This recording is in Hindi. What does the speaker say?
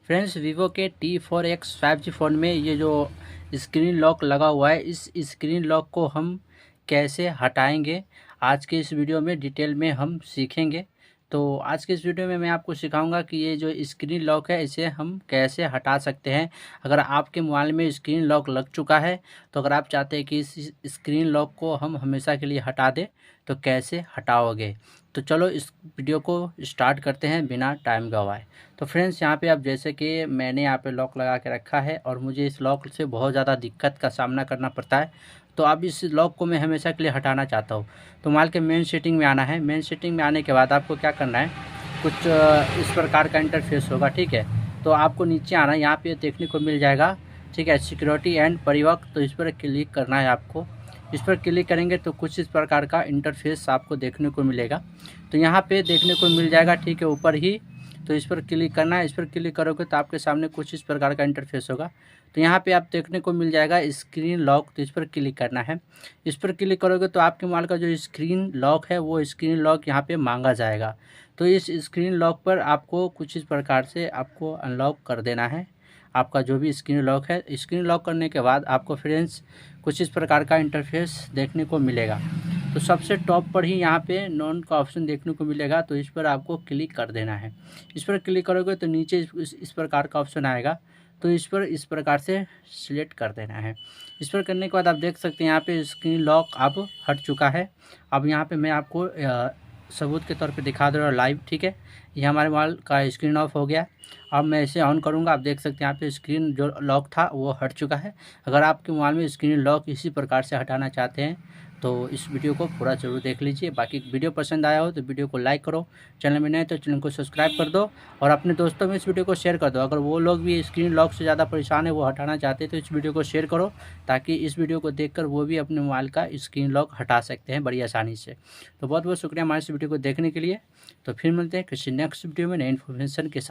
फ्रेंड्स, वीवो के T4X 5G फ़ोन में ये जो स्क्रीन लॉक लगा हुआ है, इस स्क्रीन लॉक को हम कैसे हटाएंगे, आज के इस वीडियो में डिटेल में हम सीखेंगे। तो आज के इस वीडियो में मैं आपको सिखाऊंगा कि ये जो स्क्रीन लॉक है इसे हम कैसे हटा सकते हैं। अगर आपके मोबाइल में स्क्रीन लॉक लग चुका है, तो अगर आप चाहते हैं कि इस स्क्रीन लॉक को हम हमेशा के लिए हटा दें, तो कैसे हटाओगे। तो चलो इस वीडियो को स्टार्ट करते हैं बिना टाइम गवाए। तो फ्रेंड्स, यहाँ पे आप जैसे कि मैंने यहाँ पे लॉक लगा के रखा है और मुझे इस लॉक से बहुत ज़्यादा दिक्कत का सामना करना पड़ता है। तो अब इस लॉक को मैं हमेशा के लिए हटाना चाहता हूँ। तो मोबाइल के मेन सेटिंग में आना है। मेन सेटिंग में आने के बाद आपको क्या करना है, कुछ इस प्रकार का इंटरफेस होगा, ठीक है। तो आपको नीचे आना है, यहाँ पे देखने को मिल जाएगा, ठीक है, सिक्योरिटी एंड परिवहन। तो इस पर क्लिक करना है आपको। इस पर क्लिक करेंगे तो कुछ इस प्रकार का इंटरफेस आपको देखने को मिलेगा। तो यहाँ पे देखने को मिल जाएगा, ठीक है, ऊपर ही। तो इस पर क्लिक करना है। इस पर क्लिक करोगे तो आपके सामने कुछ इस प्रकार का इंटरफेस होगा। तो यहाँ पे आप देखने को मिल जाएगा स्क्रीन लॉक। तो इस पर क्लिक करना है। इस पर क्लिक करोगे तो आपके मोबाइल का जो स्क्रीन लॉक है वो स्क्रीन लॉक यहाँ पे मांगा जाएगा। तो इस स्क्रीन लॉक पर आपको कुछ इस प्रकार से आपको अनलॉक कर देना है आपका जो भी स्क्रीन लॉक है। स्क्रीन लॉक करने के बाद आपको फ्रेंड्स कुछ इस प्रकार का इंटरफेस देखने को मिलेगा। तो सबसे टॉप पर ही यहाँ पे नॉन का ऑप्शन देखने को मिलेगा। तो इस पर आपको क्लिक कर देना है। इस पर क्लिक करोगे तो नीचे इस प्रकार का ऑप्शन आएगा। तो इस पर इस प्रकार से सिलेक्ट कर देना है। इस पर करने के बाद आप देख सकते हैं यहाँ पे स्क्रीन लॉक अब हट चुका है। अब यहाँ पे मैं आपको सबूत के तौर पे दिखा दे रहा हूँ लाइव, ठीक है। ये हमारे मोबाइल का स्क्रीन ऑफ हो गया। अब मैं इसे ऑन करूँगा। आप देख सकते हैं यहाँ पे स्क्रीन जो लॉक था वो हट चुका है। अगर आपके मोबाइल में स्क्रीन लॉक इसी प्रकार से हटाना चाहते हैं तो इस वीडियो को पूरा जरूर देख लीजिए। बाकी वीडियो पसंद आया हो तो वीडियो को लाइक करो, चैनल में नए तो चैनल को सब्सक्राइब कर दो और अपने दोस्तों में इस वीडियो को शेयर कर दो। अगर वो लोग भी स्क्रीन लॉक से ज़्यादा परेशान है, वो हटाना चाहते हैं, तो इस वीडियो को शेयर करो ताकि इस वीडियो को देखकर वो भी अपने मोबाइल का स्क्रीन लॉक हटा सकते हैं बड़ी आसानी से। तो बहुत बहुत शुक्रिया हमारे इस वीडियो को देखने के लिए। तो फिर मिलते हैं किसी नेक्स्ट वीडियो में नई इन्फॉर्मेशन के साथ।